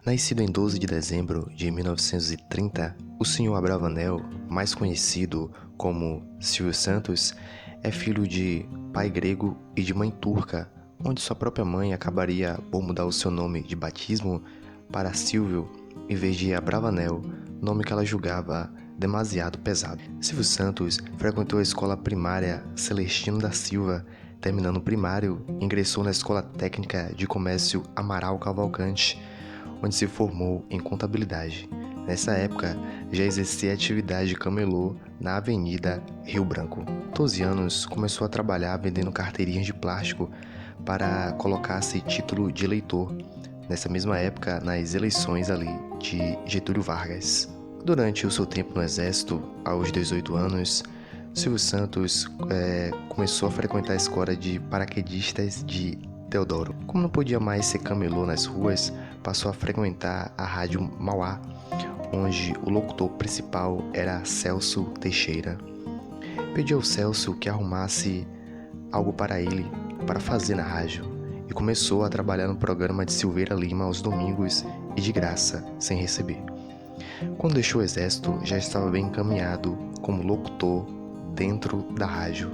Nascido em 12 de dezembro de 1930, o Sr. Abravanel, mais conhecido como Silvio Santos, é filho de pai grego e de mãe turca, onde sua própria mãe acabaria por mudar o seu nome de batismo para Silvio em vez de Abravanel, nome que ela julgava demasiado pesado. Silvio Santos frequentou a escola primária Celestino da Silva. Terminando o primário, ingressou na Escola Técnica de Comércio Amaral Cavalcante, onde se formou em contabilidade. Nessa época, já exercia atividade de camelô na Avenida Rio Branco. 12 anos, começou a trabalhar vendendo carteirinhas de plástico para colocar-se título de eleitor, nessa mesma época, nas eleições ali de Getúlio Vargas. Durante o seu tempo no Exército, aos 18 anos, Silvio Santos começou a frequentar a escola de paraquedistas de Teodoro. Como não podia mais ser camelô nas ruas, passou a frequentar a Rádio Mauá, onde o locutor principal era Celso Teixeira. Pediu ao Celso que arrumasse algo para ele para fazer na rádio e começou a trabalhar no programa de Silveira Lima aos domingos e de graça, sem receber. Quando deixou o exército, já estava bem encaminhado como locutor dentro da rádio.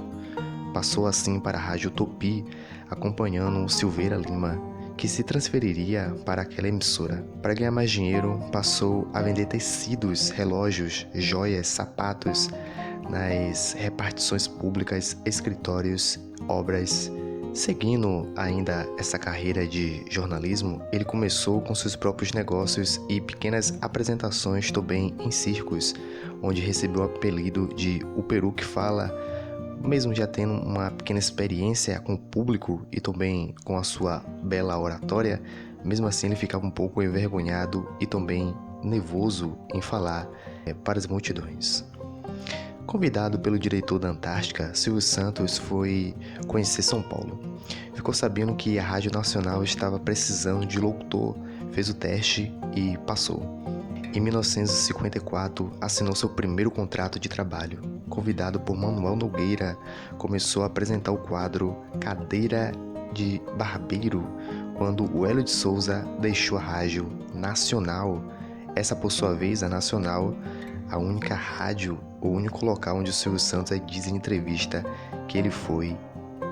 Passou assim para a Rádio Tupi, acompanhando o Silveira Lima, que se transferiria para aquela emissora. Para ganhar mais dinheiro, passou a vender tecidos, relógios, joias, sapatos nas repartições públicas, escritórios, obras. Seguindo ainda essa carreira de jornalismo, ele começou com seus próprios negócios e pequenas apresentações também em circos, onde recebeu o apelido de O Peru que Fala. Mesmo já tendo uma pequena experiência com o público e também com a sua bela oratória, mesmo assim ele ficava um pouco envergonhado e também nervoso em falar para as multidões. Convidado pelo diretor da Antártica, Silvio Santos foi conhecer São Paulo. Ficou sabendo que a Rádio Nacional estava precisando de locutor, fez o teste e passou. Em 1954, assinou seu primeiro contrato de trabalho. Convidado por Manuel Nogueira, começou a apresentar o quadro Cadeira de Barbeiro, quando o Hélio de Souza deixou a Rádio Nacional. Essa, por sua vez, a Nacional, a única rádio, o único local onde o Silvio Santos diz em entrevista que ele foi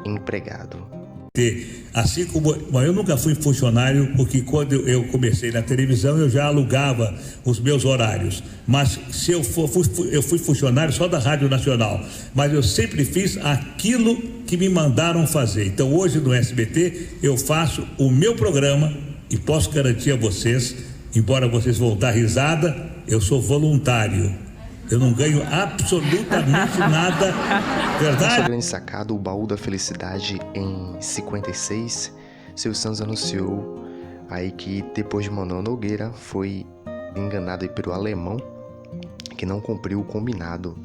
empregado. Assim como eu nunca fui funcionário, porque quando eu comecei na televisão eu já alugava os meus horários, mas se eu fui funcionário só da Rádio Nacional, mas eu sempre fiz aquilo que me mandaram fazer. Então hoje no SBT eu faço o meu programa e posso garantir a vocês, embora vocês vão dar risada, eu sou voluntário. Eu não ganho absolutamente nada, verdade? Essa grande sacada, o Baú da Felicidade, em 56, Silvio Santos anunciou aí que depois de Manuel Nogueira foi enganado aí pelo alemão que não cumpriu o combinado.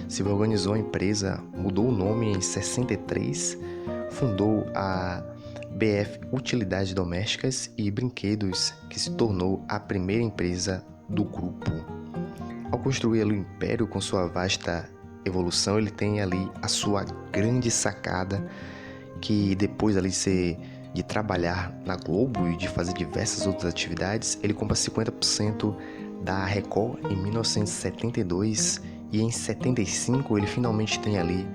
Silvio organizou a empresa, mudou o nome em 63, fundou a BF Utilidades Domésticas e Brinquedos, que se tornou a primeira empresa do grupo. Ao construir ali o império com sua vasta evolução, ele tem ali a sua grande sacada, que depois ali de trabalhar na Globo e de fazer diversas outras atividades, ele compra 50% da Record em 1972 e em 75 ele finalmente tem ali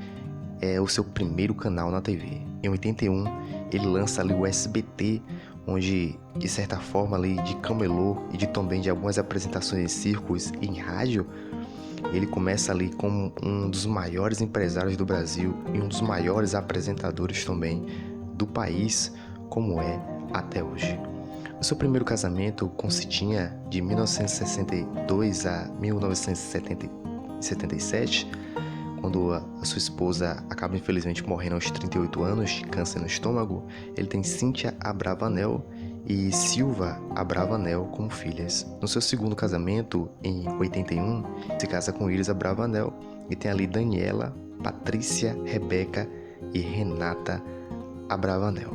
o seu primeiro canal na TV. Em 81 ele lança ali o SBT, onde de certa forma ali de camelô e também de algumas apresentações em circos e em rádio, ele começa ali como um dos maiores empresários do Brasil e um dos maiores apresentadores também do país, como é até hoje. O seu primeiro casamento com Cidinha, de 1962 a 1977, quando a sua esposa acaba infelizmente morrendo aos 38 anos de câncer no estômago, ele tem Cíntia Abravanel e Silva Abravanel como filhas. No seu segundo casamento, em 81, se casa com Iris Abravanel e tem ali Daniela, Patrícia, Rebeca e Renata Abravanel.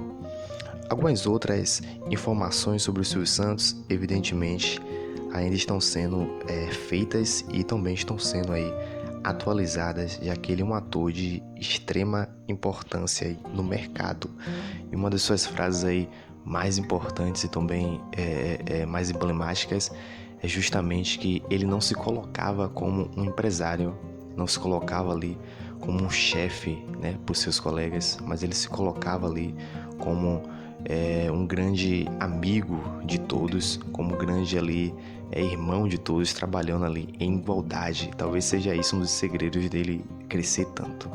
Algumas outras informações sobre o Silvio Santos, evidentemente, ainda estão sendo feitas e também estão sendo aí atualizadas, já que ele é um ator de extrema importância aí no mercado. E uma das suas frases aí mais importantes e também mais emblemáticas é justamente que ele não se colocava como um empresário, não se colocava ali como um chefe, né, por seus colegas, mas ele se colocava ali como um grande amigo de todos, como um grande ali irmão de todos, trabalhando ali em igualdade. Talvez seja isso um dos segredos dele crescer tanto.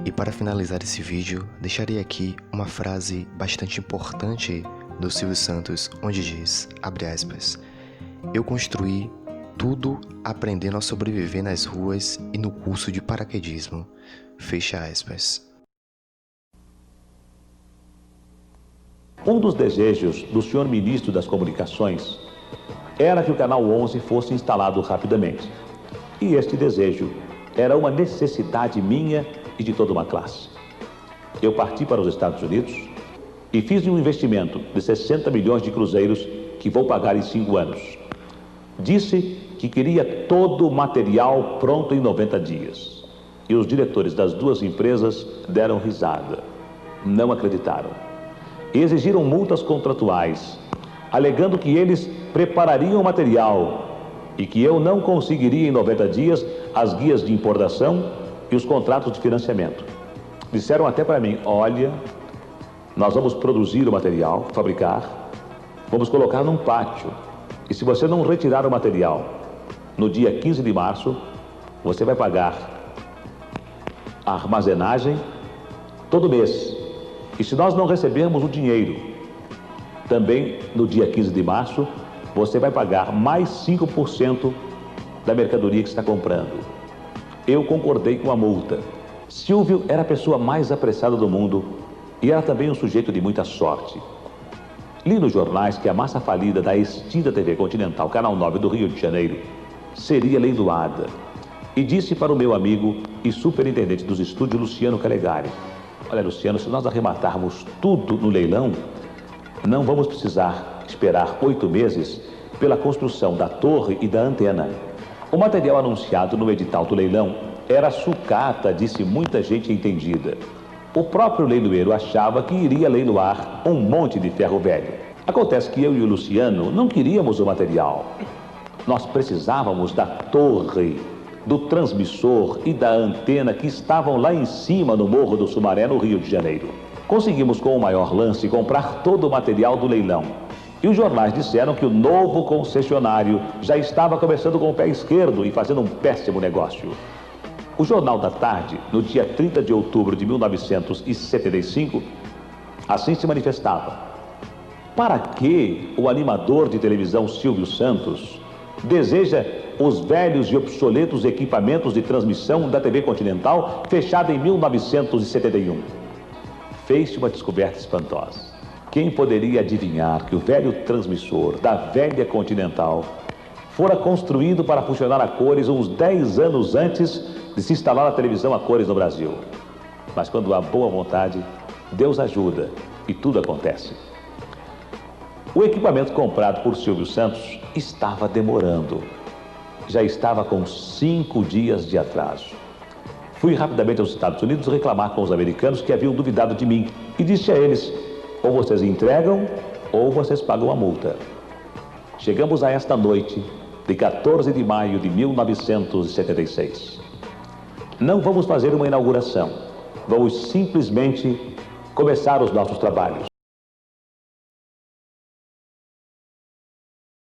E para finalizar esse vídeo, deixarei aqui uma frase bastante importante do Silvio Santos, onde diz, abre aspas, eu construí tudo aprendendo a sobreviver nas ruas e no curso de paraquedismo, fecha aspas. Um dos desejos do senhor ministro das Comunicações era que o Canal 11 fosse instalado rapidamente. E este desejo era uma necessidade minha e de toda uma classe. Eu parti para os Estados Unidos e fiz um investimento de 60 milhões de cruzeiros que vou pagar em 5 anos. Disse que queria todo o material pronto em 90 dias. E os diretores das duas empresas deram risada. Não acreditaram. Exigiram multas contratuais, alegando que eles preparariam o material e que eu não conseguiria em 90 dias as guias de importação e os contratos de financiamento. Disseram até para mim, olha, nós vamos produzir o material, fabricar, vamos colocar num pátio. E se você não retirar o material no dia 15 de março, você vai pagar a armazenagem todo mês. E se nós não recebermos o dinheiro também no dia 15 de março, você vai pagar mais 5% da mercadoria que está comprando. Eu concordei com a multa. Silvio era a pessoa mais apressada do mundo e era também um sujeito de muita sorte. Li nos jornais que a massa falida da extinta TV Continental, Canal 9 do Rio de Janeiro, seria leiloada. E disse para o meu amigo e superintendente dos estúdios, Luciano Calegari, olha, Luciano, se nós arrematarmos tudo no leilão, não vamos precisar esperar 8 meses pela construção da torre e da antena. O material anunciado no edital do leilão era sucata, disse muita gente entendida. O próprio leiloeiro achava que iria leiloar um monte de ferro velho. Acontece que eu e o Luciano não queríamos o material. Nós precisávamos da torre, do transmissor e da antena que estavam lá em cima no Morro do Sumaré, no Rio de Janeiro. Conseguimos com o maior lance comprar todo o material do leilão. E os jornais disseram que o novo concessionário já estava começando com o pé esquerdo e fazendo um péssimo negócio. O Jornal da Tarde, no dia 30 de outubro de 1975, assim se manifestava. Para que o animador de televisão Silvio Santos deseja os velhos e obsoletos equipamentos de transmissão da TV Continental, fechada em 1971? Fez-se uma descoberta espantosa. Quem poderia adivinhar que o velho transmissor da velha Continental fora construído para funcionar a cores uns 10 anos antes de se instalar a televisão a cores no Brasil? Mas quando há boa vontade, Deus ajuda e tudo acontece. O equipamento comprado por Silvio Santos estava demorando. Já estava com 5 dias de atraso. Fui rapidamente aos Estados Unidos reclamar com os americanos que haviam duvidado de mim e disse a eles, ou vocês entregam ou vocês pagam a multa. Chegamos a esta noite de 14 de maio de 1976. Não vamos fazer uma inauguração, vamos simplesmente começar os nossos trabalhos.